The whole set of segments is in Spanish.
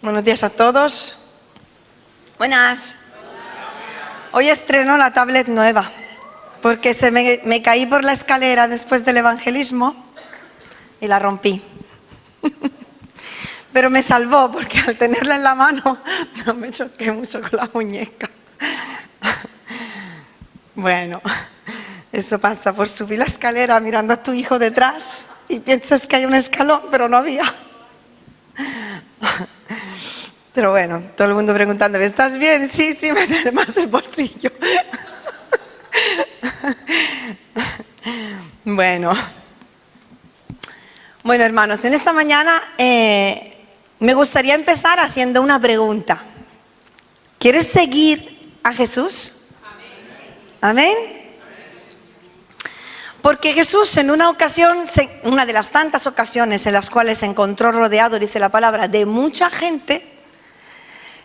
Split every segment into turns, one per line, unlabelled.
Buenos días a todos. Buenas. Hoy estreno la tablet nueva porque me caí por la escalera después del evangelismo y la rompí. Pero me salvó porque al tenerla en la mano no me choqué mucho con la muñeca. Bueno, eso pasa por subir la escalera mirando a tu hijo detrás y piensas que hay un escalón, pero no había. Pero bueno, todo el mundo preguntándome, ¿estás bien? Sí, me duele más el bolsillo. Bueno, hermanos, en esta mañana me gustaría empezar haciendo una pregunta. ¿Quieres seguir a Jesús? ¿Amén? Porque Jesús en una ocasión, una de las tantas ocasiones en las cuales se encontró rodeado, dice la palabra, de mucha gente,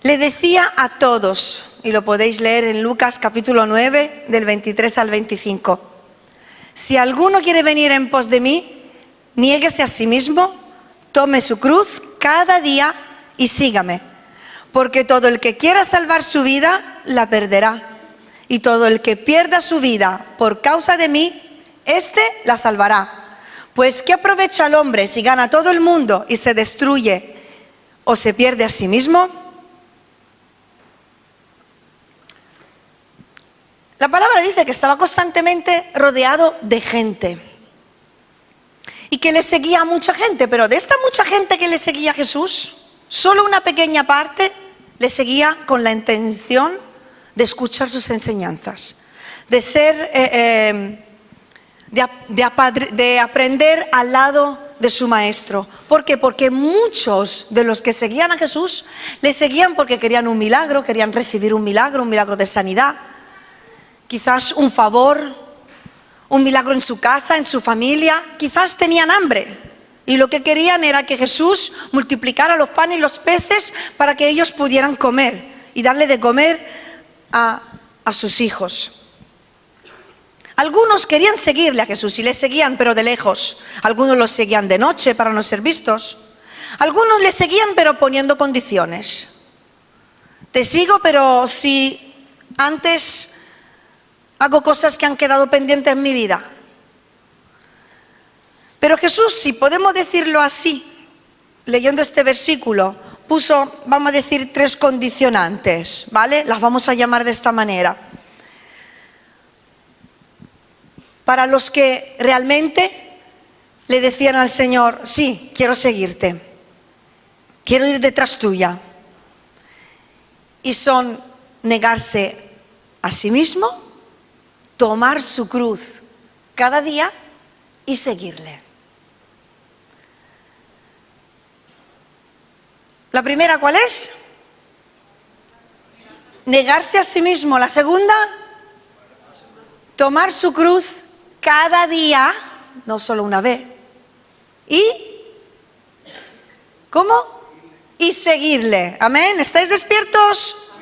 le decía a todos, y lo podéis leer en Lucas capítulo 9, del 23 al 25, si alguno quiere venir en pos de mí, niéguese a sí mismo, tome su cruz cada día y sígame, porque todo el que quiera salvar su vida, la perderá, y todo el que pierda su vida por causa de mí, éste la salvará. Pues ¿qué aprovecha el hombre si gana todo el mundo y se destruye o se pierde a sí mismo? La palabra dice que estaba constantemente rodeado de gente y que le seguía a mucha gente, pero de esta mucha gente que le seguía a Jesús, solo una pequeña parte le seguía con la intención de escuchar sus enseñanzas, de ser, de aprender al lado de su maestro. ¿Por qué? Porque muchos de los que seguían a Jesús le seguían porque querían un milagro, querían recibir un milagro de sanidad, quizás un favor, un milagro en su casa, en su familia, quizás tenían hambre y lo que querían era que Jesús multiplicara los panes y los peces para que ellos pudieran comer y darle de comer a sus hijos. Algunos querían seguirle a Jesús y le seguían pero de lejos. Algunos lo seguían de noche para no ser vistos. Algunos le seguían pero poniendo condiciones. Te sigo, pero si antes hago cosas que han quedado pendientes en mi vida. Pero Jesús, si podemos decirlo así, leyendo este versículo, puso, vamos a decir, 3 condicionantes, ¿vale? Las vamos a llamar de esta manera. Para los que realmente le decían al Señor, sí, quiero seguirte, quiero ir detrás tuya. Y son negarse a sí mismo, tomar su cruz cada día y seguirle. La primera, ¿cuál es? Negarse a sí mismo. La segunda, tomar su cruz cada día, no solo una vez. ¿Y cómo? Y seguirle. Amén. ¿Estáis despiertos?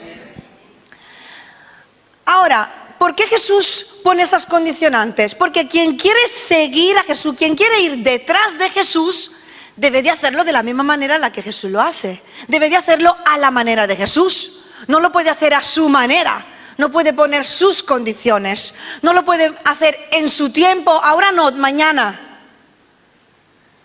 Ahora, ¿por qué Jesús pone esas condicionantes? Porque quien quiere seguir a Jesús, quien quiere ir detrás de Jesús, debe de hacerlo de la misma manera en la que Jesús lo hace. Debe de hacerlo a la manera de Jesús. No lo puede hacer a su manera. No puede poner sus condiciones. No lo puede hacer en su tiempo, ahora no, mañana.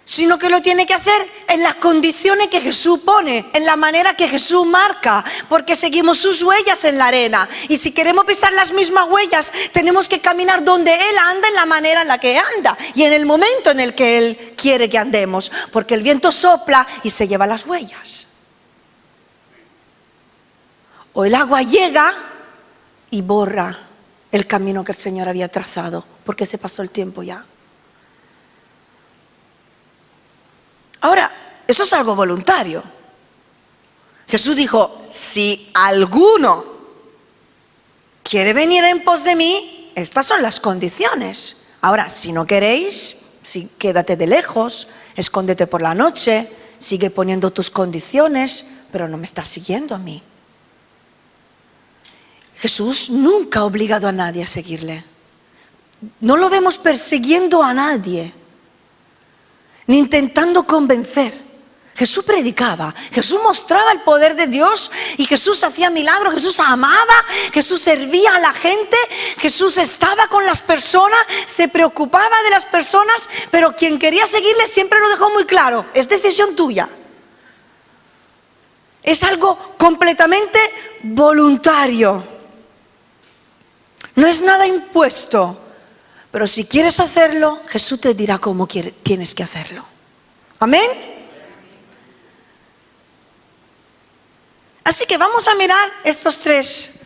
Sino que lo tiene que hacer en las condiciones que Jesús pone, en la manera que Jesús marca, porque seguimos sus huellas en la arena. Y si queremos pisar las mismas huellas, tenemos que caminar donde Él anda, en la manera en la que anda y en el momento en el que Él quiere que andemos, porque el viento sopla y se lleva las huellas. O el agua llega y borra el camino que el Señor había trazado, porque se pasó el tiempo ya. Ahora, eso es algo voluntario. Jesús dijo, si alguno quiere venir en pos de mí, estas son las condiciones. Ahora, si no queréis, si quédate de lejos, escóndete por la noche, sigue poniendo tus condiciones, pero no me estás siguiendo a mí. Jesús nunca ha obligado a nadie a seguirle. No lo vemos persiguiendo a nadie, ni intentando convencer. Jesús predicaba, Jesús mostraba el poder de Dios y Jesús hacía milagros, Jesús amaba, Jesús servía a la gente, Jesús estaba con las personas, se preocupaba de las personas, pero quien quería seguirle siempre lo dejó muy claro, es decisión tuya. Es algo completamente voluntario. No es nada impuesto, pero si quieres hacerlo, Jesús te dirá cómo tienes que hacerlo. Amén. Así que vamos a mirar esas tres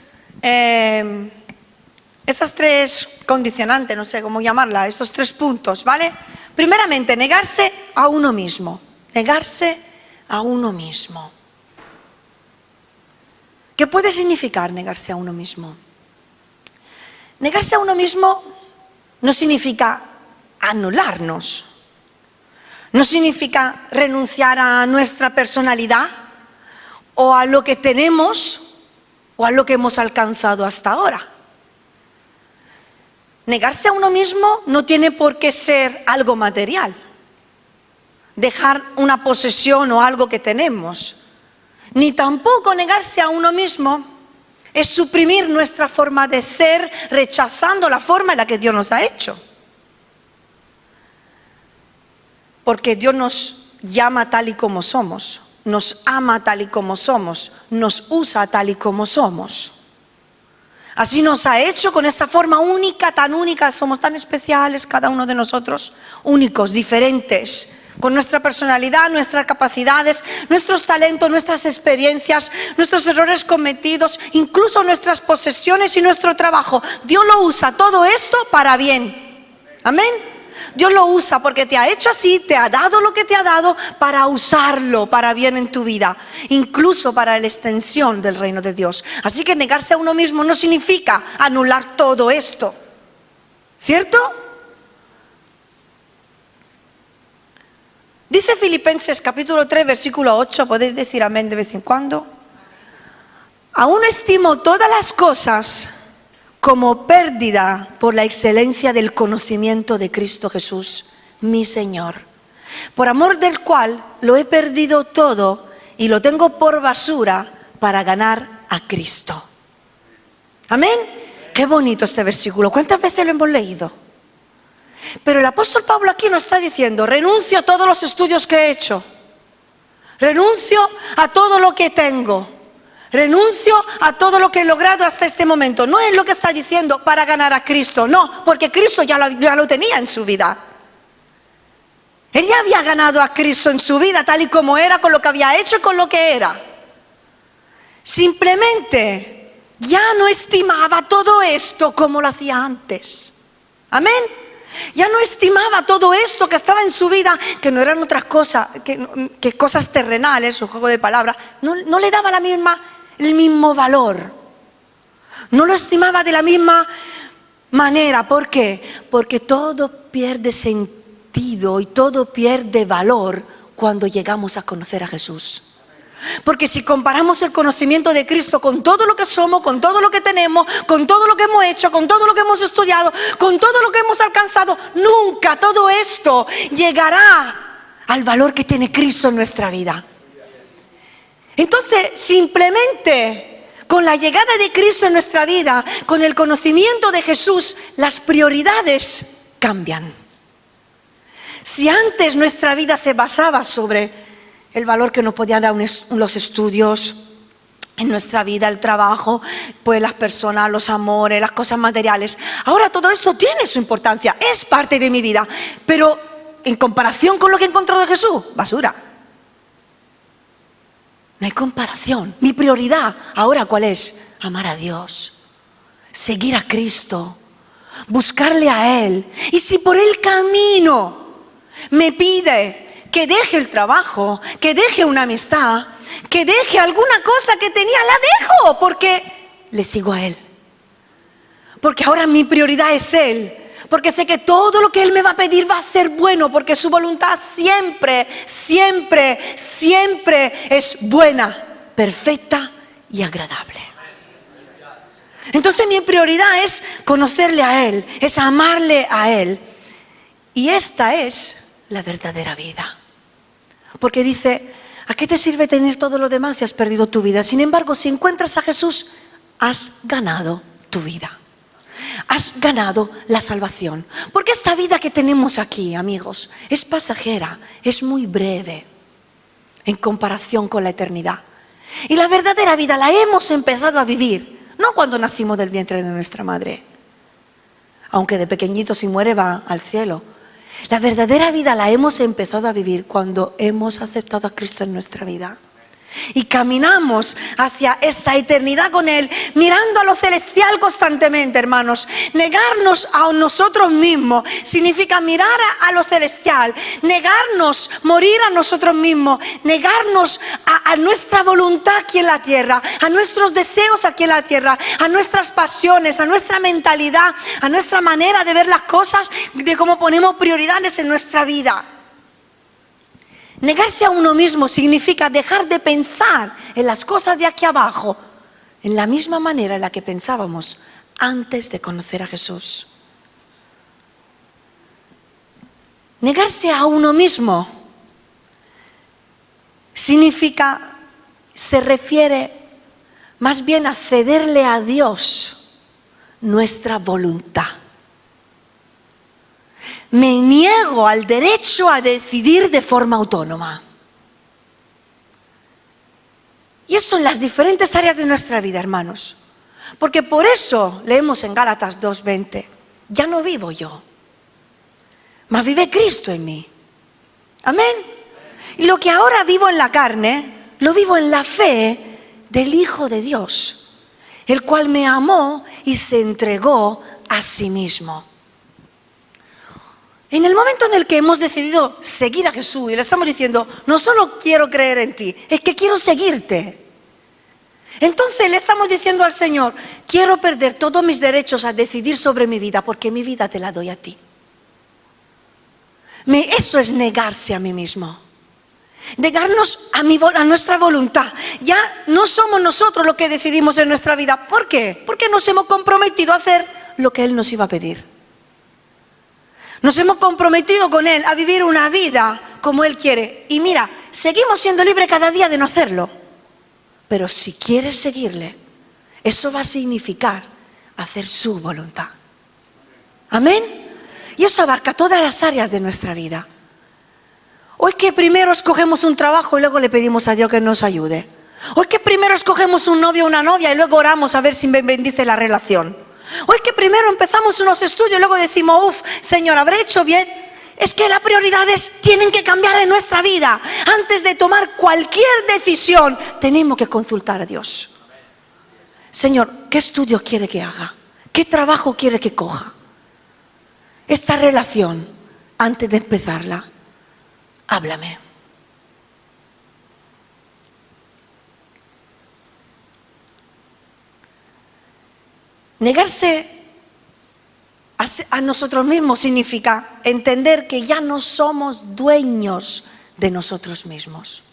condicionantes, no sé cómo llamarla, estos 3 puntos, ¿vale? Primeramente, negarse a uno mismo. Negarse a uno mismo. ¿Qué puede significar negarse a uno mismo? Negarse a uno mismo no significa anularnos. No significa renunciar a nuestra personalidad o a lo que tenemos o a lo que hemos alcanzado hasta ahora. Negarse a uno mismo no tiene por qué ser algo material. Dejar una posesión o algo que tenemos. Ni tampoco negarse a uno mismo es suprimir nuestra forma de ser, rechazando la forma en la que Dios nos ha hecho. Porque Dios nos llama tal y como somos. Nos ama tal y como somos, nos usa tal y como somos. Así nos ha hecho con esa forma única, somos tan especiales cada uno de nosotros, únicos, diferentes, con nuestra personalidad, nuestras capacidades, nuestros talentos, nuestras experiencias, nuestros errores cometidos, incluso nuestras posesiones y nuestro trabajo. Dios lo usa todo esto para bien. Amén. Dios lo usa porque te ha hecho así, te ha dado lo que te ha dado para usarlo para bien en tu vida, incluso para la extensión del reino de Dios. Así que negarse a uno mismo no significa anular todo esto, ¿cierto? Dice Filipenses capítulo 3 versículo 8, podéis decir amén de vez en cuando. Aún estimo todas las cosas como pérdida por la excelencia del conocimiento de Cristo Jesús, mi Señor, por amor del cual lo he perdido todo y lo tengo por basura para ganar a Cristo. Amén. Qué bonito este versículo. ¿Cuántas veces lo hemos leído? Pero el apóstol Pablo aquí nos está diciendo: renuncio a todos los estudios que he hecho, renuncio a todo lo que tengo, renuncio a todo lo que he logrado hasta este momento. No es lo que está diciendo para ganar a Cristo, no, porque Cristo ya lo tenía en su vida. Él ya había ganado a Cristo en su vida tal y como era, con lo que había hecho y con lo que era. Simplemente ya no estimaba todo esto como lo hacía antes. Amén. Ya no estimaba todo esto que estaba en su vida, que no eran otras cosas que cosas terrenales, un juego de palabras. No le daba el mismo valor. No lo estimaba de la misma manera. ¿Por qué? Porque todo pierde sentido y todo pierde valor cuando llegamos a conocer a Jesús. Porque si comparamos el conocimiento de Cristo con todo lo que somos, con todo lo que tenemos, con todo lo que hemos hecho, con todo lo que hemos estudiado, con todo lo que hemos alcanzado, nunca todo esto llegará al valor que tiene Cristo en nuestra vida. Entonces, simplemente con la llegada de Cristo en nuestra vida, con el conocimiento de Jesús, las prioridades cambian. Si antes nuestra vida se basaba sobre el valor que nos podían dar los estudios en nuestra vida, el trabajo, pues las personas, los amores, las cosas materiales, ahora todo esto tiene su importancia, es parte de mi vida, pero en comparación con lo que he encontrado de Jesús, basura. No hay comparación. Mi prioridad ahora, ¿cuál es? Amar a Dios, seguir a Cristo, buscarle a Él. Y si por el camino me pide que deje el trabajo, que deje una amistad, que deje alguna cosa que tenía, la dejo porque le sigo a Él. Porque ahora mi prioridad es Él. Porque sé que todo lo que Él me va a pedir va a ser bueno, porque su voluntad siempre, siempre, siempre es buena, perfecta y agradable. Entonces mi prioridad es conocerle a Él, es amarle a Él. Y esta es la verdadera vida. Porque dice, ¿A qué te sirve tener todo lo demás si has perdido tu vida? Sin embargo, si encuentras a Jesús, has ganado tu vida. Has ganado la salvación. Porque esta vida que tenemos aquí, amigos, es pasajera, es muy breve en comparación con la eternidad. Y la verdadera vida la hemos empezado a vivir, no cuando nacimos del vientre de nuestra madre, aunque de pequeñito si muere va al cielo. La verdadera vida la hemos empezado a vivir cuando hemos aceptado a Cristo en nuestra vida. Y caminamos hacia esa eternidad con Él, mirando a lo celestial constantemente, hermanos. Negarnos a nosotros mismos significa mirar a lo celestial, negarnos, morir a nosotros mismos, negarnos a nuestra voluntad aquí en la tierra, a nuestros deseos aquí en la tierra, a nuestras pasiones, a nuestra mentalidad, a nuestra manera de ver las cosas, de cómo ponemos prioridades en nuestra vida. Negarse a uno mismo significa dejar de pensar en las cosas de aquí abajo en la misma manera en la que pensábamos antes de conocer a Jesús. Negarse a uno mismo significa, se refiere más bien a cederle a Dios nuestra voluntad. Me niego al derecho a decidir de forma autónoma. Y eso en las diferentes áreas de nuestra vida, hermanos. Porque por eso leemos en Gálatas 2:20, ya no vivo yo, mas vive Cristo en mí. Amén. Y lo que ahora vivo en la carne, lo vivo en la fe del Hijo de Dios, el cual me amó y se entregó a sí mismo. En el momento en el que hemos decidido seguir a Jesús y le estamos diciendo, no solo quiero creer en ti, es que quiero seguirte. Entonces le estamos diciendo al Señor, quiero perder todos mis derechos a decidir sobre mi vida, porque mi vida te la doy a ti. Eso es negarse a mí mismo. Negarnos a nuestra voluntad. Ya no somos nosotros los que decidimos en nuestra vida. ¿Por qué? Porque nos hemos comprometido a hacer lo que Él nos iba a pedir. Nos hemos comprometido con Él a vivir una vida como Él quiere. Y mira, seguimos siendo libres cada día de no hacerlo. Pero si quieres seguirle, eso va a significar hacer su voluntad. Amén. Y eso abarca todas las áreas de nuestra vida. O es que primero escogemos un trabajo y luego le pedimos a Dios que nos ayude. O es que primero escogemos un novio o una novia y luego oramos a ver si me bendice la relación. O es que primero empezamos unos estudios y luego decimos, Señor, ¿habré hecho bien? Es que las prioridades tienen que cambiar en nuestra vida. Antes de tomar cualquier decisión, tenemos que consultar a Dios. Señor, ¿qué estudio quiere que haga? ¿Qué trabajo quiere que coja? Esta relación, antes de empezarla, háblame. Negarse a nosotros mismos significa entender que ya no somos dueños de nosotros mismos.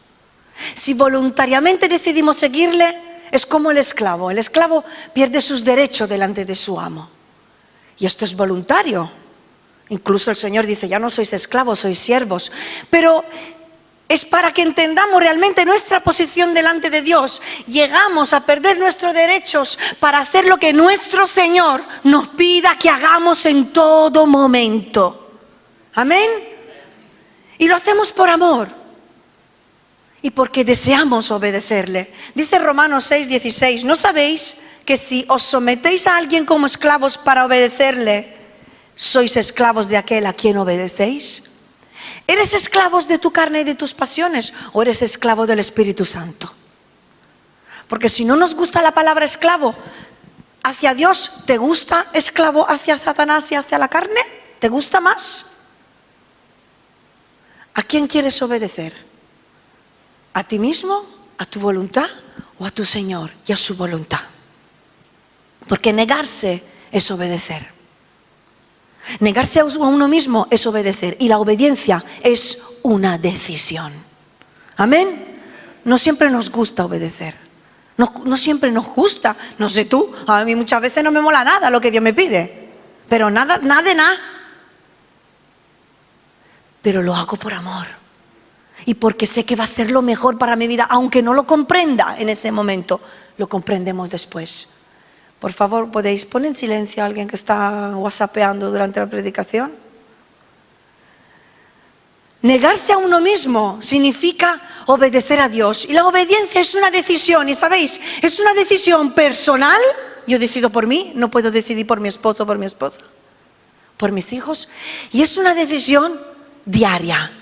Si voluntariamente decidimos seguirle, es como el esclavo. El esclavo pierde sus derechos delante de su amo. Y esto es voluntario. Incluso el Señor dice, ya no sois esclavos, sois siervos. Pero es para que entendamos realmente nuestra posición delante de Dios. Llegamos a perder nuestros derechos para hacer lo que nuestro Señor nos pida que hagamos en todo momento. Amén. Y lo hacemos por amor y porque deseamos obedecerle. Dice Romanos 6:16, ¿no sabéis que si os sometéis a alguien como esclavos para obedecerle, sois esclavos de aquel a quien obedecéis? ¿Eres esclavos de tu carne y de tus pasiones o eres esclavo del Espíritu Santo? Porque si no nos gusta la palabra esclavo hacia Dios, ¿te gusta esclavo hacia Satanás y hacia la carne? ¿Te gusta más? ¿A quién quieres obedecer? ¿A ti mismo? ¿A tu voluntad? ¿O a tu Señor y a su voluntad? Porque negarse es obedecer. Negarse a uno mismo es obedecer y la obediencia es una decisión. Amén. No siempre nos gusta obedecer. No siempre nos gusta. No sé tú, a mí muchas veces no me mola nada lo que Dios me pide. Pero nada de nada. Pero lo hago por amor. y porque sé que va a ser lo mejor para mi vida, aunque no lo comprenda en ese momento, lo comprendemos después. Por favor, ¿podéis poner en silencio a alguien que está whatsappeando durante la predicación? Negarse a uno mismo significa obedecer a Dios. Y la obediencia es una decisión, y sabéis, es una decisión personal. Yo decido por mí, no puedo decidir por mi esposo o por mi esposa, por mis hijos. Y es una decisión diaria.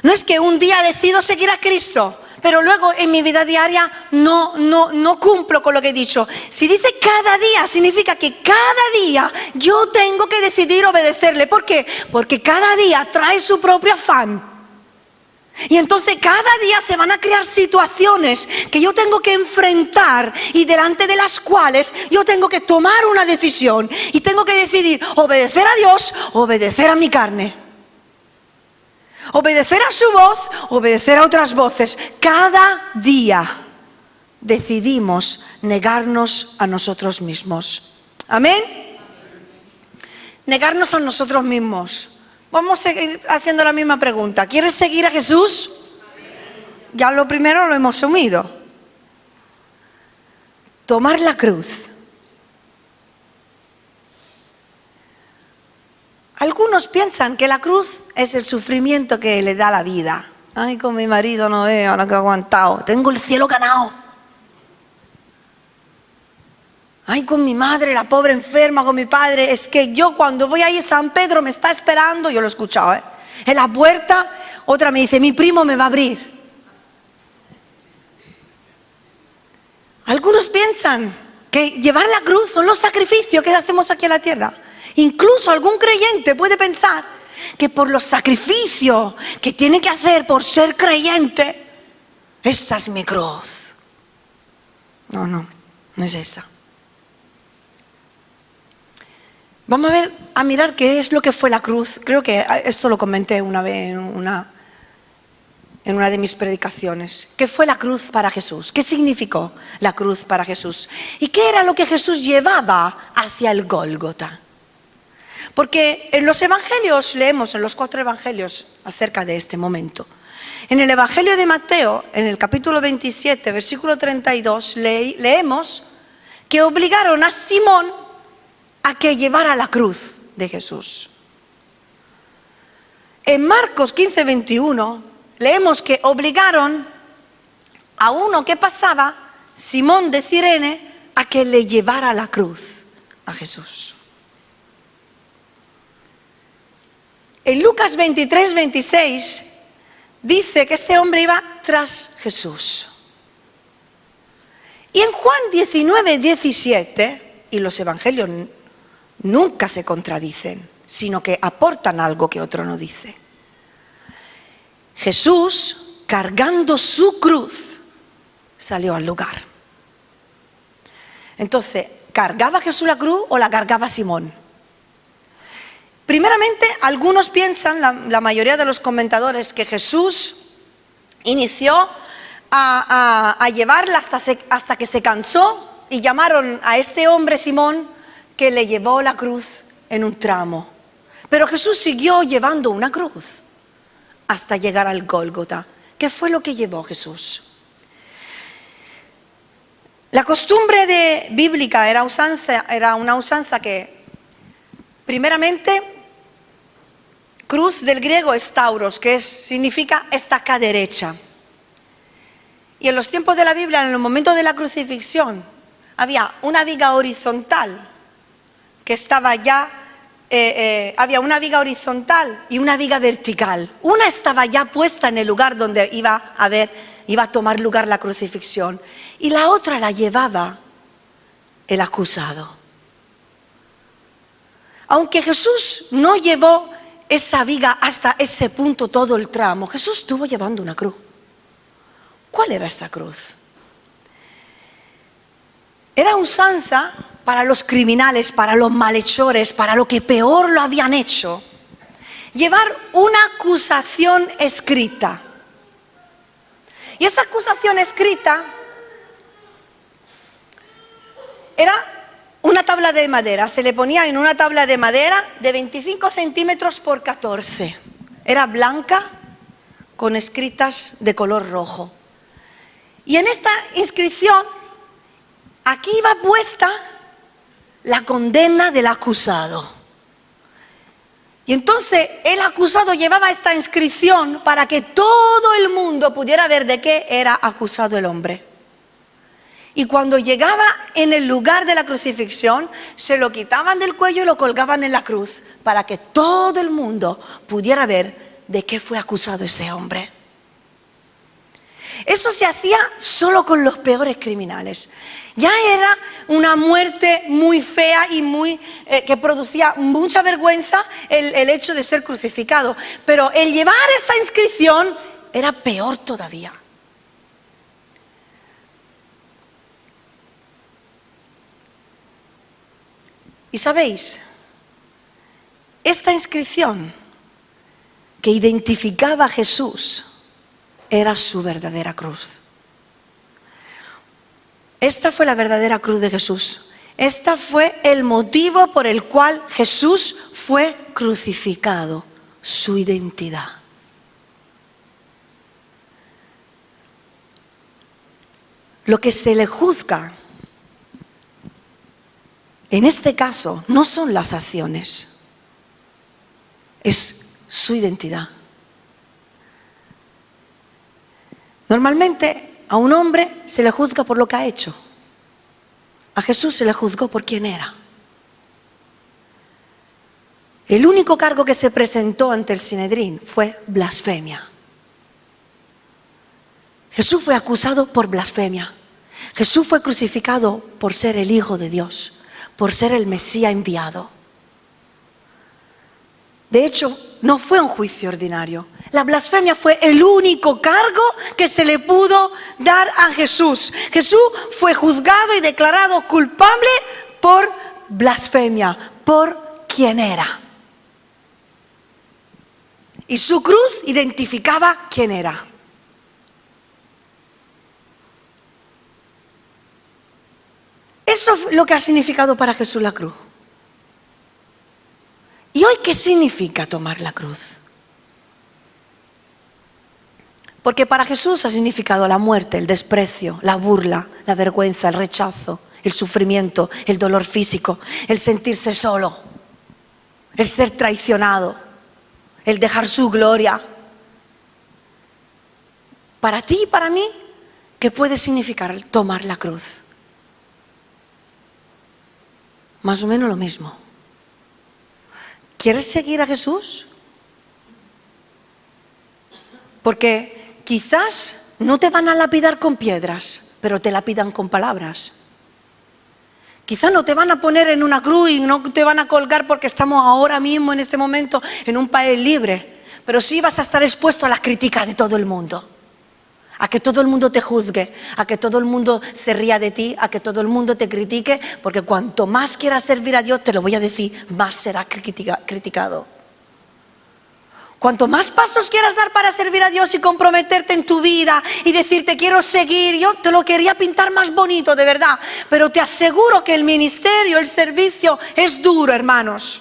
No es que un día decido seguir a Cristo, pero luego en mi vida diaria no cumplo con lo que he dicho. Si dice cada día, significa que cada día yo tengo que decidir obedecerle. ¿Por qué? Porque cada día trae su propio afán. Y entonces cada día se van a crear situaciones que yo tengo que enfrentar y delante de las cuales yo tengo que tomar una decisión. Y tengo que decidir obedecer a Dios, obedecer a mi carne. Obedecer a su voz, obedecer a otras voces. Cada día decidimos negarnos a nosotros mismos. ¿Amén? Negarnos a nosotros mismos. Vamos a seguir haciendo la misma pregunta. ¿Quieres seguir a Jesús? Ya lo primero lo hemos asumido. Tomar la cruz. Algunos piensan que la cruz es el sufrimiento que le da la vida. Ay, con mi marido no veo lo que he aguantado. Tengo el cielo ganado. Ay, con mi madre, la pobre enferma, con mi padre. Es que yo cuando voy ahí a San Pedro me está esperando. Yo lo he escuchado, en la puerta, otra me dice, mi primo me va a abrir. Algunos piensan que llevar la cruz son los sacrificios que hacemos aquí en la tierra. Incluso algún creyente puede pensar que por los sacrificios que tiene que hacer por ser creyente, esa es mi cruz. No es esa. Vamos a mirar qué es lo que fue la cruz. Creo que esto lo comenté una vez en una de mis predicaciones. ¿Qué fue la cruz para Jesús? ¿Qué significó la cruz para Jesús? ¿Y qué era lo que Jesús llevaba hacia el Gólgota? Porque en los evangelios leemos, en los 4 evangelios, acerca de este momento. En el evangelio de Mateo, en el capítulo 27, versículo 32, leemos que obligaron a Simón a que llevara la cruz de Jesús. En Marcos 15, 21, leemos que obligaron a uno que pasaba, Simón de Cirene, a que le llevara la cruz a Jesús. En Lucas 23, 26 dice que este hombre iba tras Jesús. Y en Juan 19, 17, y los evangelios nunca se contradicen, sino que aportan algo que otro no dice. Jesús, cargando su cruz, salió al lugar. Entonces, ¿cargaba Jesús la cruz o la cargaba Simón? Primeramente, algunos piensan, la mayoría de los comentadores, que Jesús inició a llevarla hasta que se cansó y llamaron a este hombre Simón que le llevó la cruz en un tramo. Pero Jesús siguió llevando una cruz hasta llegar al Gólgota. ¿Qué fue lo que llevó Jesús? La costumbre bíblica era una usanza que, primeramente, cruz del griego es tauros, que significa estaca derecha. Y en los tiempos de la Biblia, en el momento de la crucifixión, había una viga horizontal que estaba ya, había una viga horizontal y una viga vertical. Una estaba ya puesta en el lugar donde iba a tomar lugar la crucifixión, y la otra la llevaba el acusado. Aunque Jesús no llevó esa viga hasta ese punto todo el tramo, Jesús estuvo llevando una cruz. ¿Cuál era esa cruz? Era usanza para los criminales, para los malhechores, para lo que peor lo habían hecho, llevar una acusación escrita. Y esa acusación escrita era una tabla de madera. Se le ponía en una tabla de madera de 25 centímetros por 14. Era blanca con escritas de color rojo. Y en esta inscripción, aquí iba puesta la condena del acusado. Y entonces el acusado llevaba esta inscripción para que todo el mundo pudiera ver de qué era acusado el hombre. Y cuando llegaba en el lugar de la crucifixión, se lo quitaban del cuello y lo colgaban en la cruz para que todo el mundo pudiera ver de qué fue acusado ese hombre. Eso se hacía solo con los peores criminales. Ya era una muerte muy fea y que producía mucha vergüenza el hecho de ser crucificado. Pero el llevar esa inscripción era peor todavía. Y sabéis, esta inscripción que identificaba a Jesús era su verdadera cruz. Esta fue la verdadera cruz de Jesús. Este fue el motivo por el cual Jesús fue crucificado, su identidad. Lo que se le juzga en este caso no son las acciones, es su identidad. Normalmente a un hombre se le juzga por lo que ha hecho. A Jesús se le juzgó por quién era. El único cargo que se presentó ante el Sinedrín fue blasfemia. Jesús fue acusado por blasfemia. Jesús fue crucificado por ser el Hijo de Dios, por ser el Mesías enviado. De hecho, no fue un juicio ordinario. La blasfemia fue el único cargo que se le pudo dar a Jesús. Jesús fue juzgado y declarado culpable por blasfemia, por quién era. Y su cruz identificaba quién era. Eso es lo que ha significado para Jesús la cruz. ¿Y hoy qué significa tomar la cruz? Porque para Jesús ha significado la muerte, el desprecio, la burla, la vergüenza, el rechazo, el sufrimiento, el dolor físico, el sentirse solo, el ser traicionado, el dejar su gloria. Para ti y para mí, ¿qué puede significar tomar la cruz? Más o menos lo mismo. ¿Quieres seguir a Jesús? Porque quizás no te van a lapidar con piedras, pero te lapidan con palabras. Quizás no te van a poner en una cruz y no te van a colgar porque estamos ahora mismo, en este momento, en un país libre. Pero sí vas a estar expuesto a las críticas de todo el mundo. A que todo el mundo te juzgue, a que todo el mundo se ría de ti, a que todo el mundo te critique, porque cuanto más quieras servir a Dios, te lo voy a decir, más serás criticado. Cuanto más pasos quieras dar para servir a Dios y comprometerte en tu vida y decirte quiero seguir, yo te lo quería pintar más bonito, de verdad, pero te aseguro que el ministerio, el servicio es duro, hermanos.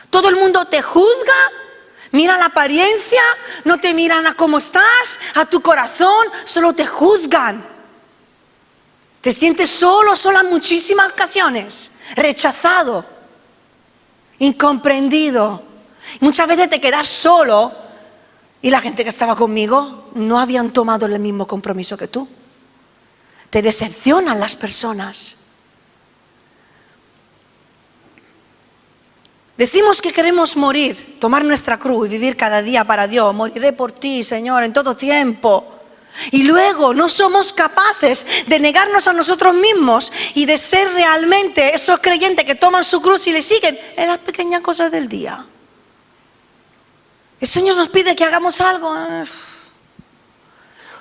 Todo el mundo te juzga. Mira la apariencia, no te miran a cómo estás, a tu corazón, solo te juzgan. Te sientes solo, sola en muchísimas ocasiones, rechazado, incomprendido. Muchas veces te quedas solo y la gente que estaba conmigo no habían tomado el mismo compromiso que tú. Te decepcionan las personas. Decimos que queremos morir, tomar nuestra cruz y vivir cada día para Dios. Moriré por ti, Señor, en todo tiempo. Y luego no somos capaces de negarnos a nosotros mismos y de ser realmente esos creyentes que toman su cruz y le siguen en las pequeñas cosas del día. El Señor nos pide que hagamos algo.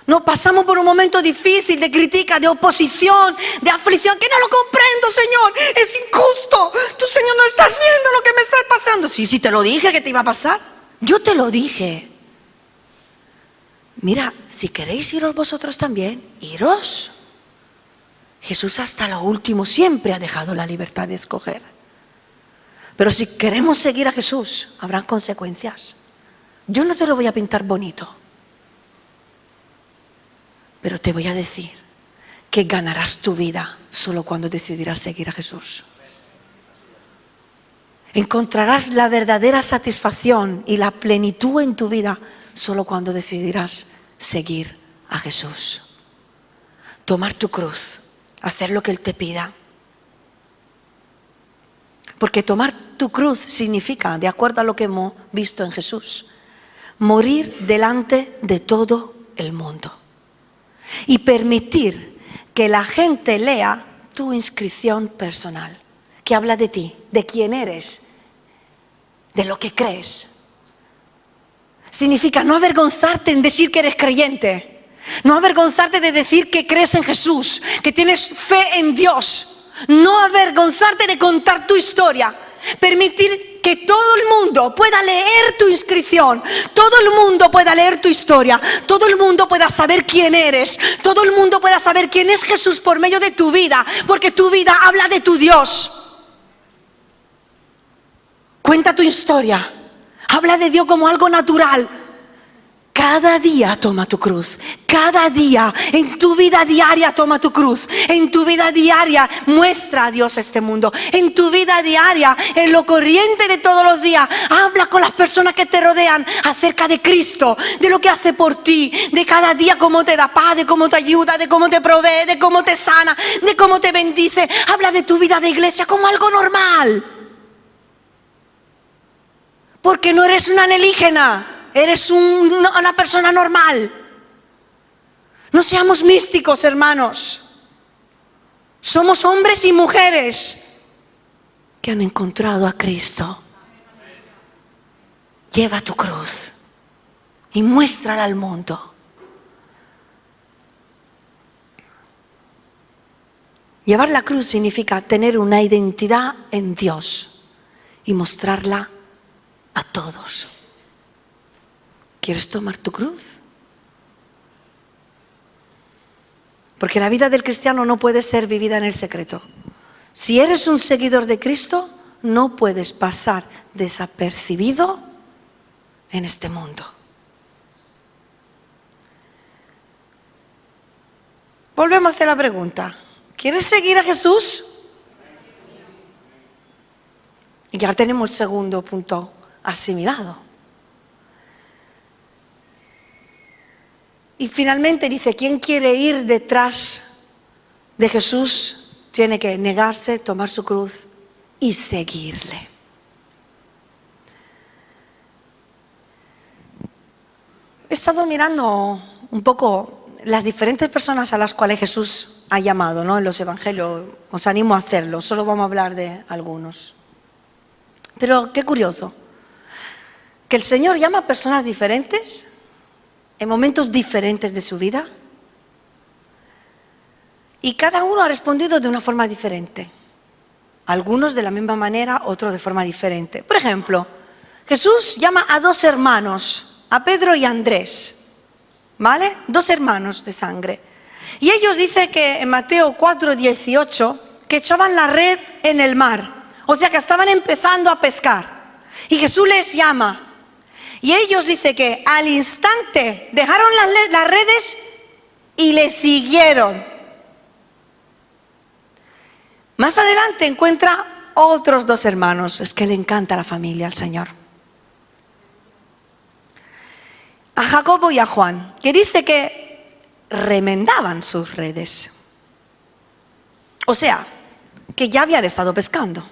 No pasamos por un momento difícil de crítica, de oposición, de aflicción, que no lo comprendo, Señor, es injusto. Tú, Señor, no estás viendo lo que me está pasando. Sí, te lo dije que te iba a pasar. Yo te lo dije. Mira, si queréis iros vosotros también, iros. Jesús hasta lo último siempre ha dejado la libertad de escoger. Pero si queremos seguir a Jesús, habrán consecuencias. Yo no te lo voy a pintar bonito, pero te voy a decir que ganarás tu vida solo cuando decidirás seguir a Jesús. Encontrarás la verdadera satisfacción y la plenitud en tu vida solo cuando decidirás seguir a Jesús. Tomar tu cruz, hacer lo que Él te pida. Porque tomar tu cruz significa, de acuerdo a lo que hemos visto en Jesús, morir delante de todo el mundo y permitir que la gente lea tu inscripción personal, que habla de ti, de quién eres, de lo que crees. Significa no avergonzarte en decir que eres creyente, no avergonzarte de decir que crees en Jesús, que tienes fe en Dios, no avergonzarte de contar tu historia, permitir que todo el mundo pueda leer tu inscripción, todo el mundo pueda leer tu historia, todo el mundo pueda saber quién eres, todo el mundo pueda saber quién es Jesús por medio de tu vida, porque tu vida habla de tu Dios. Cuenta tu historia, habla de Dios como algo natural. Cada día toma tu cruz, cada día, en tu vida diaria toma tu cruz, en tu vida diaria muestra a Dios a este mundo, en tu vida diaria, en lo corriente de todos los días, habla con las personas que te rodean acerca de Cristo, de lo que hace por ti, de cada día cómo te da paz, de cómo te ayuda, de cómo te provee, de cómo te sana, de cómo te bendice. Habla de tu vida de iglesia como algo normal, porque no eres una alienígena. Eres una persona normal. No seamos místicos, hermanos. Somos hombres y mujeres que han encontrado a Cristo. Lleva tu cruz y muéstrala al mundo. Llevar la cruz significa tener una identidad en Dios y mostrarla a todos. ¿Quieres tomar tu cruz? Porque la vida del cristiano no puede ser vivida en el secreto. Si eres un seguidor de Cristo, no puedes pasar desapercibido en este mundo. Volvemos a hacer la pregunta. ¿Quieres seguir a Jesús? Y ya tenemos el segundo punto asimilado. Y finalmente dice, quien quiere ir detrás de Jesús tiene que negarse, tomar su cruz y seguirle. He estado mirando un poco las diferentes personas a las cuales Jesús ha llamado, ¿no? En los evangelios. Os animo a hacerlo, solo vamos a hablar de algunos. Pero qué curioso, que el Señor llama a personas diferentes en momentos diferentes de su vida, y cada uno ha respondido de una forma diferente. Algunos de la misma manera, otros de forma diferente. Por ejemplo, Jesús llama a dos hermanos, a Pedro y a Andrés, ¿vale? Dos hermanos de sangre. Y ellos dicen que en Mateo 4:18 que echaban la red en el mar, o sea que estaban empezando a pescar. Y Jesús les llama. Y ellos dicen que al instante dejaron las redes y le siguieron. Más adelante encuentra otros dos hermanos. Es que le encanta la familia al Señor. A Jacobo y a Juan, que dice que remendaban sus redes. O sea, que ya habían estado pescando.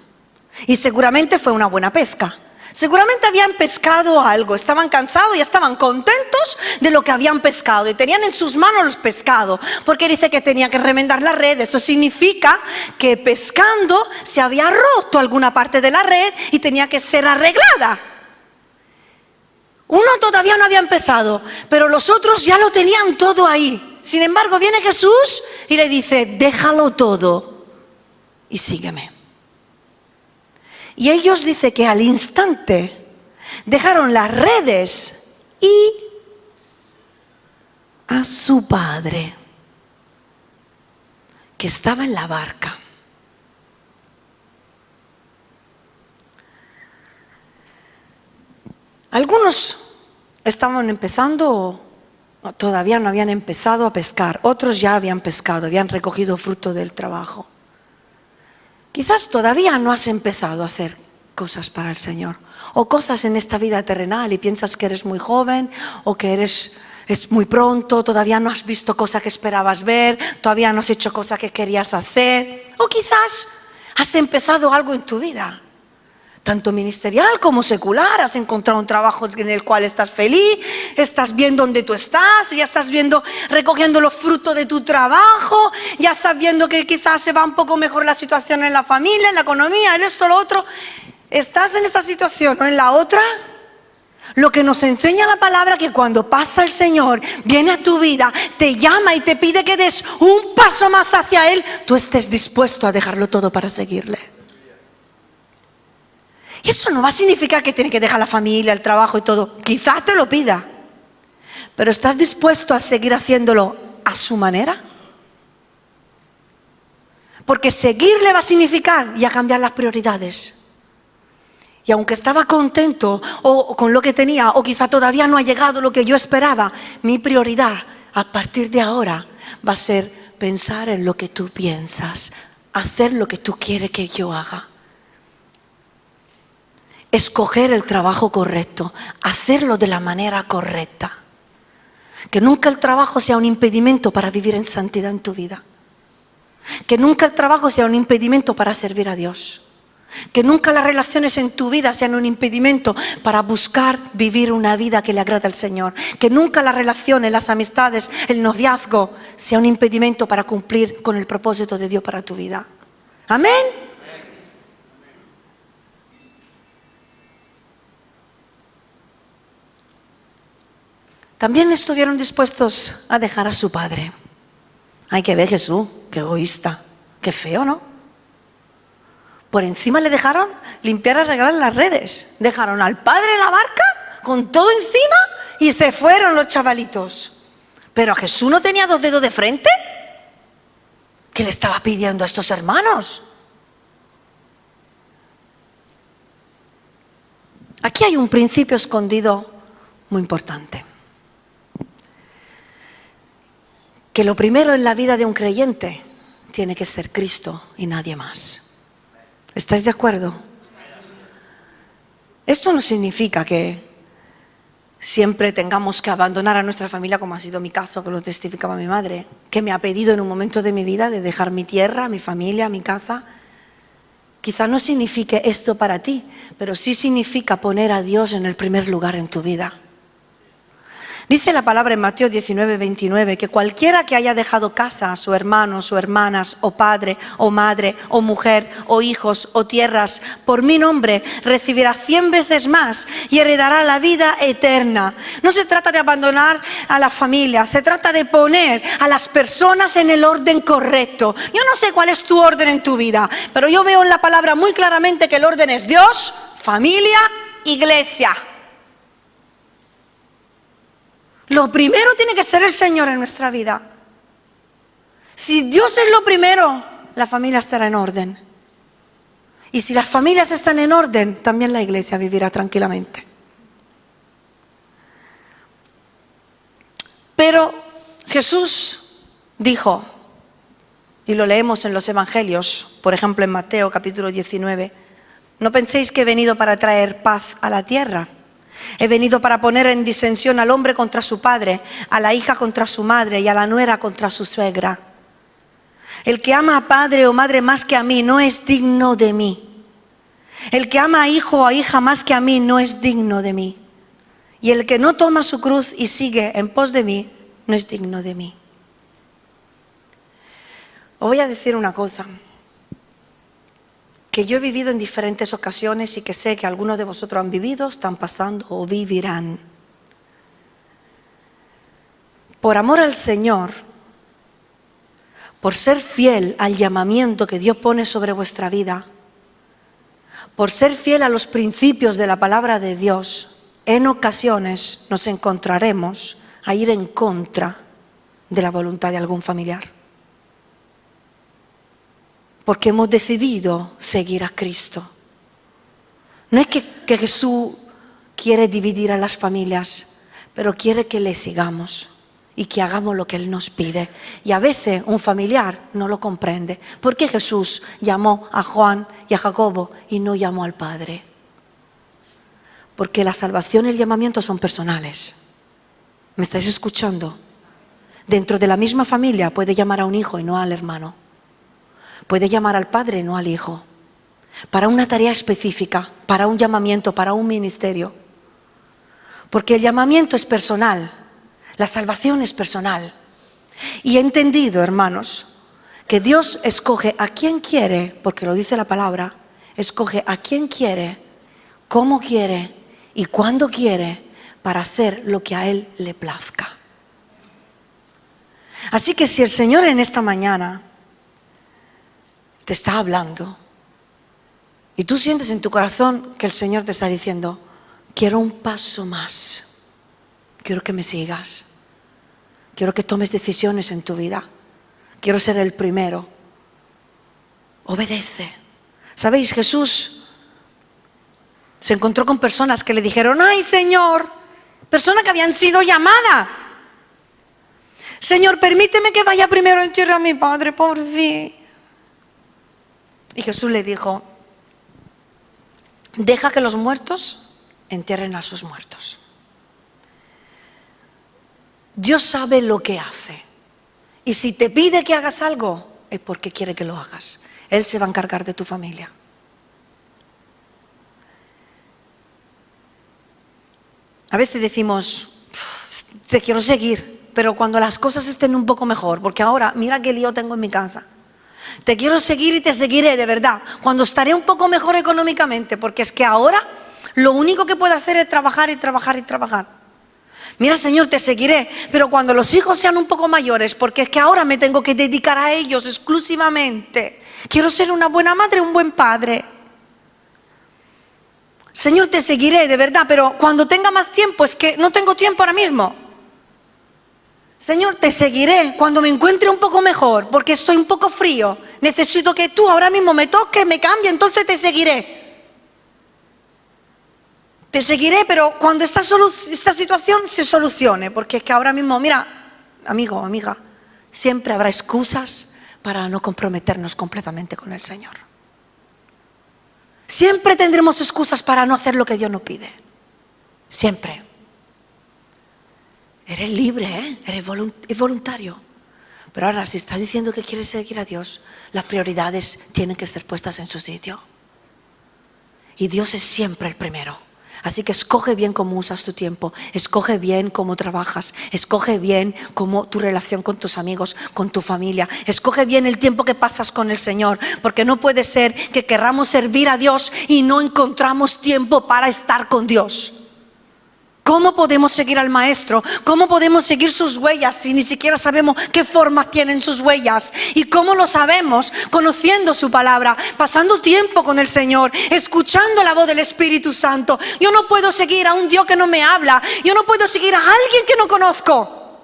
Y seguramente fue una buena pesca. Seguramente habían pescado algo, estaban cansados y estaban contentos de lo que habían pescado y tenían en sus manos los pescados, porque dice que tenía que remendar la red. Eso significa que pescando se había roto alguna parte de la red y tenía que ser arreglada. Uno todavía no había empezado, pero los otros ya lo tenían todo ahí. Sin embargo, viene Jesús y le dice, déjalo todo y sígueme. Y ellos dicen que al instante dejaron las redes y a su padre, que estaba en la barca. Algunos estaban empezando o todavía no habían empezado a pescar. Otros ya habían pescado, habían recogido fruto del trabajo. Quizás todavía no has empezado a hacer cosas para el Señor, o cosas en esta vida terrenal y piensas que eres muy joven o que es muy pronto, todavía no has visto cosas que esperabas ver, todavía no has hecho cosas que querías hacer, o quizás has empezado algo en tu vida, tanto ministerial como secular. Has encontrado un trabajo en el cual estás feliz, estás bien donde tú estás, ya estás viendo, recogiendo los frutos de tu trabajo, ya estás viendo que quizás se va un poco mejor la situación en la familia, en la economía, en esto, lo otro. ¿Estás en esa situación o en la otra? Lo que nos enseña la palabra, que cuando pasa el Señor, viene a tu vida, te llama y te pide que des un paso más hacia Él, tú estés dispuesto a dejarlo todo para seguirle. Y eso no va a significar que tienes que dejar la familia, el trabajo y todo. Quizás te lo pida, pero ¿estás dispuesto a seguir haciéndolo a su manera? Porque seguirle va a significar ya cambiar las prioridades. Y aunque estaba contento o con lo que tenía, o quizá todavía no ha llegado lo que yo esperaba, mi prioridad a partir de ahora va a ser pensar en lo que tú piensas, hacer lo que tú quieres que yo haga. Escoger el trabajo correcto, hacerlo de la manera correcta. Que nunca el trabajo sea un impedimento para vivir en santidad en tu vida. Que nunca el trabajo sea un impedimento para servir a Dios. Que nunca las relaciones en tu vida sean un impedimento para buscar vivir una vida que le agrada al Señor. Que nunca las relaciones, las amistades, el noviazgo sea un impedimento para cumplir con el propósito de Dios para tu vida. Amén. También estuvieron dispuestos a dejar a su padre. Hay que ver, Jesús, qué egoísta, qué feo, ¿no? Por encima le dejaron limpiar y arreglar las redes. Dejaron al padre en la barca con todo encima y se fueron los chavalitos. Pero Jesús no tenía 2 dedos de frente. ¿Qué le estaba pidiendo a estos hermanos? Aquí hay un principio escondido muy importante. Que lo primero en la vida de un creyente tiene que ser Cristo y nadie más. ¿Estáis de acuerdo? Esto no significa que siempre tengamos que abandonar a nuestra familia, como ha sido mi caso, que lo testificaba mi madre, que me ha pedido en un momento de mi vida de dejar mi tierra, mi familia, mi casa. Quizá no signifique esto para ti, pero sí significa poner a Dios en el primer lugar en tu vida. Dice la palabra en Mateo 19:29 que cualquiera que haya dejado casa, a su hermano, sus hermanas, o padre, o madre, o mujer, o hijos, o tierras, por mi nombre, recibirá 100 veces más y heredará la vida eterna. No se trata de abandonar a la familia, se trata de poner a las personas en el orden correcto. Yo no sé cuál es tu orden en tu vida, pero yo veo en la palabra muy claramente que el orden es Dios, familia, iglesia. Lo primero tiene que ser el Señor en nuestra vida. Si Dios es lo primero, la familia estará en orden. Y si las familias están en orden, también la iglesia vivirá tranquilamente. Pero Jesús dijo, y lo leemos en los evangelios, por ejemplo en Mateo capítulo 19, no penséis que he venido para traer paz a la tierra. He venido para poner en disensión al hombre contra su padre, a la hija contra su madre y a la nuera contra su suegra. El que ama a padre o madre más que a mí no es digno de mí. El que ama a hijo o a hija más que a mí no es digno de mí. Y el que no toma su cruz y sigue en pos de mí no es digno de mí. Os voy a decir una cosa que yo he vivido en diferentes ocasiones y que sé que algunos de vosotros han vivido, están pasando o vivirán. Por amor al Señor, por ser fiel al llamamiento que Dios pone sobre vuestra vida, por ser fiel a los principios de la palabra de Dios, en ocasiones nos encontraremos a ir en contra de la voluntad de algún familiar. Porque hemos decidido seguir a Cristo. No es que Jesús quiere dividir a las familias, pero quiere que le sigamos y que hagamos lo que Él nos pide. Y a veces un familiar no lo comprende. ¿Por qué Jesús llamó a Juan y a Jacobo y no llamó al Padre? Porque la salvación y el llamamiento son personales. ¿Me estáis escuchando? Dentro de la misma familia puede llamar a un hijo y no al hermano. Puede llamar al padre y no al hijo. Para una tarea específica, para un llamamiento, para un ministerio. Porque el llamamiento es personal, la salvación es personal. Y he entendido, hermanos, que Dios escoge a quien quiere, porque lo dice la palabra, escoge a quien quiere, cómo quiere y cuándo quiere, para hacer lo que a Él le plazca. Así que si el Señor en esta mañana te está hablando y tú sientes en tu corazón que el Señor te está diciendo, quiero un paso más, quiero que me sigas, quiero que tomes decisiones en tu vida, quiero ser el primero, obedece. ¿Sabéis? Jesús se encontró con personas que le dijeron, ay Señor, personas que habían sido llamadas. Señor, permíteme que vaya primero a enterrar a mi padre, por fin. Y Jesús le dijo, deja que los muertos entierren a sus muertos. Dios sabe lo que hace. Y si te pide que hagas algo, es porque quiere que lo hagas. Él se va a encargar de tu familia. A veces decimos, te quiero seguir, pero cuando las cosas estén un poco mejor, porque ahora mira qué lío tengo en mi casa. Te quiero seguir y te seguiré, de verdad, cuando estaré un poco mejor económicamente, porque es que ahora lo único que puedo hacer es trabajar y trabajar y trabajar. Mira, Señor, te seguiré, pero cuando los hijos sean un poco mayores, porque es que ahora me tengo que dedicar a ellos exclusivamente. Quiero ser una buena madre, un buen padre. Señor, te seguiré, de verdad, pero cuando tenga más tiempo, es que no tengo tiempo ahora mismo. Señor, te seguiré cuando me encuentre un poco mejor, porque estoy un poco frío. Necesito que tú ahora mismo me toques, me cambie, entonces te seguiré. Te seguiré, pero cuando esta situación se solucione, porque es que ahora mismo, mira, amigo, amiga, siempre habrá excusas para no comprometernos completamente con el Señor. Siempre tendremos excusas para no hacer lo que Dios nos pide. Siempre. Eres libre, ¿eh? Eres voluntario. Pero ahora, si estás diciendo que quieres seguir a Dios, las prioridades tienen que ser puestas en su sitio. Y Dios es siempre el primero. Así que escoge bien cómo usas tu tiempo, escoge bien cómo trabajas, escoge bien cómo tu relación con tus amigos, con tu familia, escoge bien el tiempo que pasas con el Señor, porque no puede ser que querramos servir a Dios y no encontramos tiempo para estar con Dios. ¿Cómo podemos seguir al Maestro? ¿Cómo podemos seguir sus huellas si ni siquiera sabemos qué forma tienen sus huellas? ¿Y cómo lo sabemos? Conociendo su palabra, pasando tiempo con el Señor, escuchando la voz del Espíritu Santo. Yo no puedo seguir a un Dios que no me habla. Yo no puedo seguir a alguien que no conozco.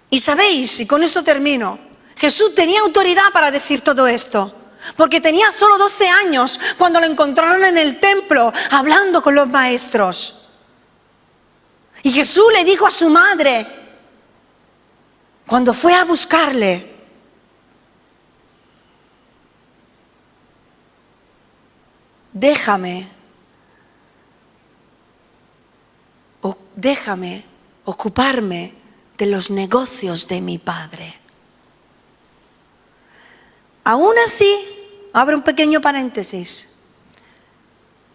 Y sabéis, y con eso termino, Jesús tenía autoridad para decir todo esto. Porque tenía solo 12 años cuando lo encontraron en el templo hablando con los maestros. Y Jesús le dijo a su madre, cuando fue a buscarle, déjame ocuparme de los negocios de mi Padre. Aún así, abre un pequeño paréntesis,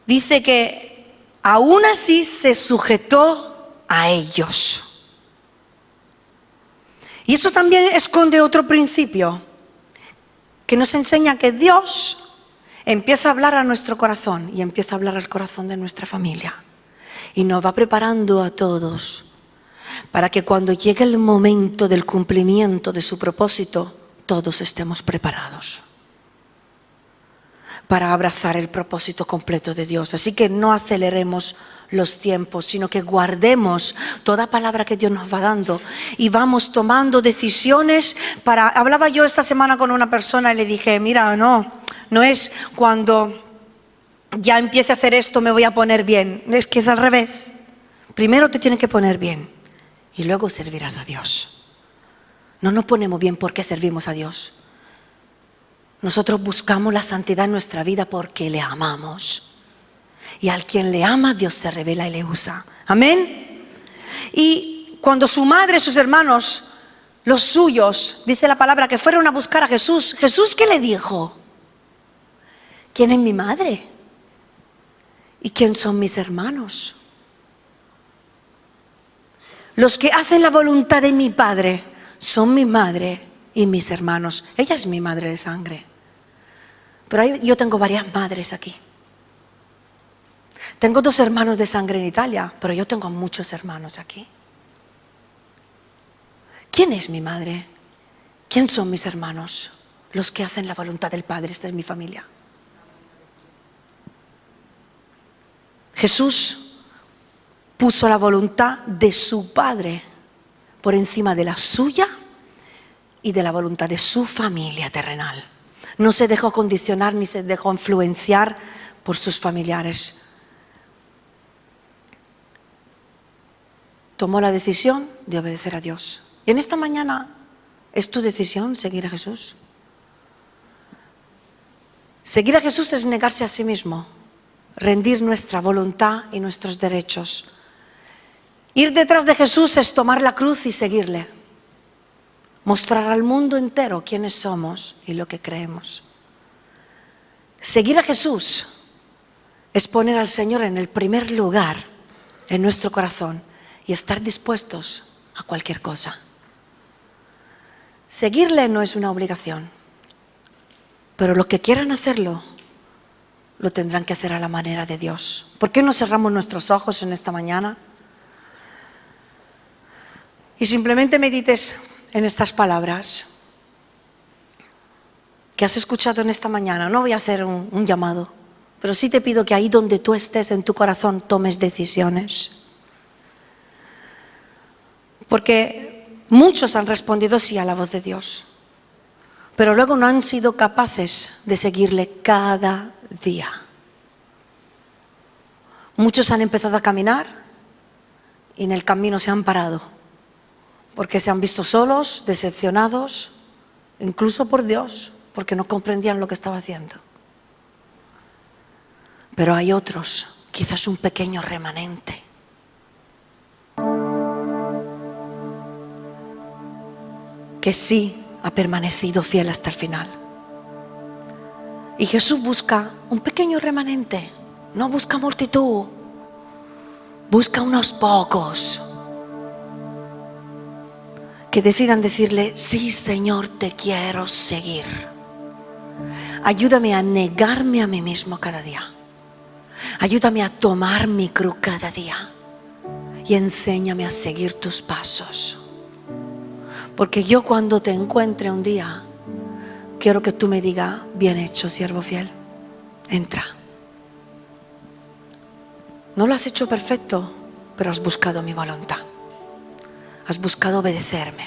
dice que aún así se sujetó a ellos. Y eso también esconde otro principio, que nos enseña que Dios empieza a hablar a nuestro corazón y empieza a hablar al corazón de nuestra familia. Y nos va preparando a todos para que cuando llegue el momento del cumplimiento de su propósito, todos estemos preparados para abrazar el propósito completo de Dios. Así que no aceleremos los tiempos, sino que guardemos toda palabra que Dios nos va dando y vamos tomando decisiones para... Hablaba yo esta semana con una persona y le dije, mira, no es cuando ya empiece a hacer esto, me voy a poner bien. Es que es al revés. Primero te tienes que poner bien y luego servirás a Dios. No nos ponemos bien porque servimos a Dios. Nosotros buscamos la santidad en nuestra vida porque le amamos. Y al quien le ama, Dios se revela y le usa. Amén. Y cuando su madre, sus hermanos, los suyos, dice la palabra, que fueron a buscar a Jesús, ¿Jesús qué le dijo? ¿Quién es mi madre? ¿Y quién son mis hermanos? Los que hacen la voluntad de mi Padre son mi madre y mis hermanos. Ella es mi madre de sangre. Pero yo tengo varias madres aquí. Tengo 2 hermanos de sangre en Italia, pero yo tengo muchos hermanos aquí. ¿Quién es mi madre? ¿Quién son mis hermanos? Los que hacen la voluntad del Padre. Esta es mi familia. Jesús puso la voluntad de su Padre por encima de la suya y de la voluntad de su familia terrenal. No se dejó condicionar ni se dejó influenciar por sus familiares. Tomó la decisión de obedecer a Dios. Y en esta mañana es tu decisión seguir a Jesús. Seguir a Jesús es negarse a sí mismo, rendir nuestra voluntad y nuestros derechos. Ir detrás de Jesús es tomar la cruz y seguirle. Mostrar al mundo entero quiénes somos y lo que creemos. Seguir a Jesús es poner al Señor en el primer lugar en nuestro corazón y estar dispuestos a cualquier cosa. Seguirle no es una obligación, pero los que quieran hacerlo, lo tendrán que hacer a la manera de Dios. ¿Por qué no cerramos nuestros ojos en esta mañana? Y simplemente medites en estas palabras que has escuchado en esta mañana. No voy a hacer un llamado, pero sí te pido que ahí donde tú estés en tu corazón tomes decisiones. Porque muchos han respondido sí a la voz de Dios, pero luego no han sido capaces de seguirle cada día. Muchos han empezado a caminar y en el camino se han parado. Porque se han visto solos, decepcionados, incluso por Dios, porque no comprendían lo que estaba haciendo. Pero hay otros, quizás un pequeño remanente, que sí ha permanecido fiel hasta el final. Y Jesús busca un pequeño remanente, no busca multitud, busca unos pocos que decidan decirle, sí Señor, te quiero seguir. Ayúdame a negarme a mí mismo cada día. Ayúdame a tomar mi cruz cada día. Y enséñame a seguir tus pasos. Porque yo cuando te encuentre un día, quiero que tú me digas, bien hecho, siervo fiel, entra. No lo has hecho perfecto, pero has buscado mi voluntad. Has buscado obedecerme.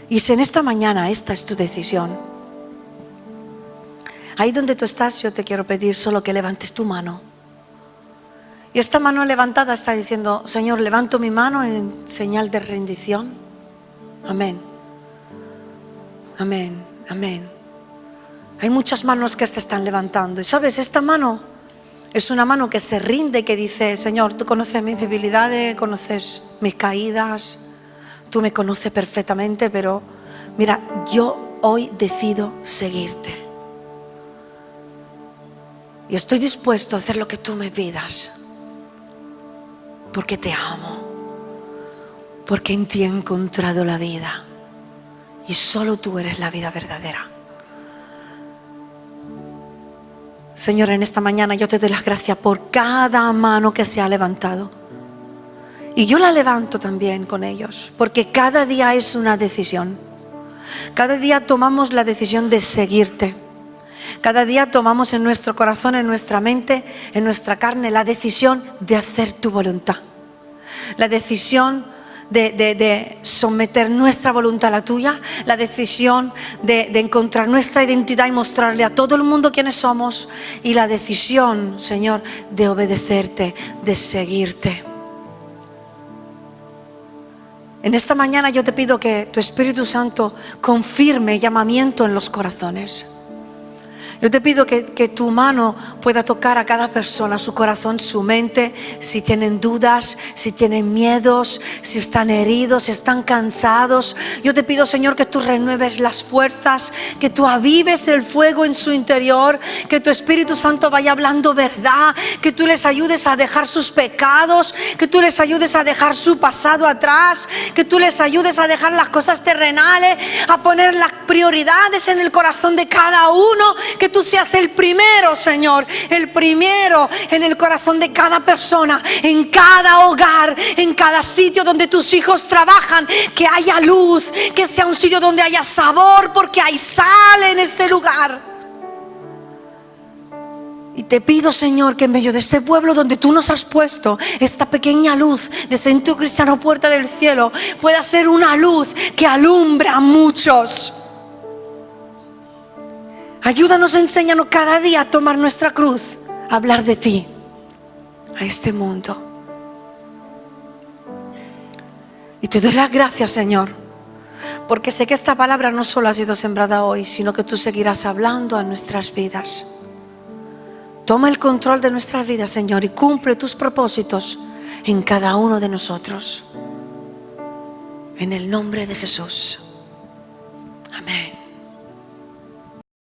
Y si en esta mañana esta es tu decisión, ahí donde tú estás, yo te quiero pedir solo que levantes tu mano. Y esta mano levantada está diciendo, Señor, levanto mi mano en señal de rendición. Amén. Amén. Amén. Hay muchas manos que se están levantando. Y sabes, esta mano es una mano que se rinde, que dice, Señor, tú conoces mis debilidades, conoces mis caídas, tú me conoces perfectamente, pero mira, yo hoy decido seguirte. Y estoy dispuesto a hacer lo que tú me pidas, porque te amo, porque en ti he encontrado la vida y solo tú eres la vida verdadera. Señor, en esta mañana yo te doy las gracias por cada mano que se ha levantado. Y yo la levanto también con ellos, porque cada día es una decisión. Cada día tomamos la decisión de seguirte. Cada día tomamos en nuestro corazón, en nuestra mente, en nuestra carne, la decisión de hacer tu voluntad. La decisión de someter nuestra voluntad a la tuya, la decisión de encontrar nuestra identidad y mostrarle a todo el mundo quiénes somos, y la decisión, Señor, de obedecerte, de seguirte. En esta mañana yo te pido que tu Espíritu Santo confirme llamamiento en los corazones. Yo te pido que tu mano pueda tocar a cada persona, su corazón, su mente, si tienen dudas, si tienen miedos, si están heridos, si están cansados. Yo te pido, Señor, que tú renueves las fuerzas, que tú avives el fuego en su interior, que tu Espíritu Santo vaya hablando verdad, que tú les ayudes a dejar sus pecados, que tú les ayudes a dejar su pasado atrás, que tú les ayudes a dejar las cosas terrenales, a poner las prioridades en el corazón de cada uno, que tú seas el primero, Señor, el primero en el corazón de cada persona, en cada hogar, en cada sitio donde tus hijos trabajan, que haya luz, que sea un sitio donde haya sabor, porque hay sal en ese lugar. Y te pido, Señor, que en medio de este pueblo donde tú nos has puesto, esta pequeña luz de Centro Cristiano Puerta del Cielo pueda ser una luz que alumbra a muchos. Ayúdanos, enséñanos cada día a tomar nuestra cruz, a hablar de ti a este mundo. Y te doy las gracias, Señor, porque sé que esta palabra no solo ha sido sembrada hoy, sino que tú seguirás hablando a nuestras vidas. Toma el control de nuestras vidas, Señor, y cumple tus propósitos en cada uno de nosotros. En el nombre de Jesús. Amén.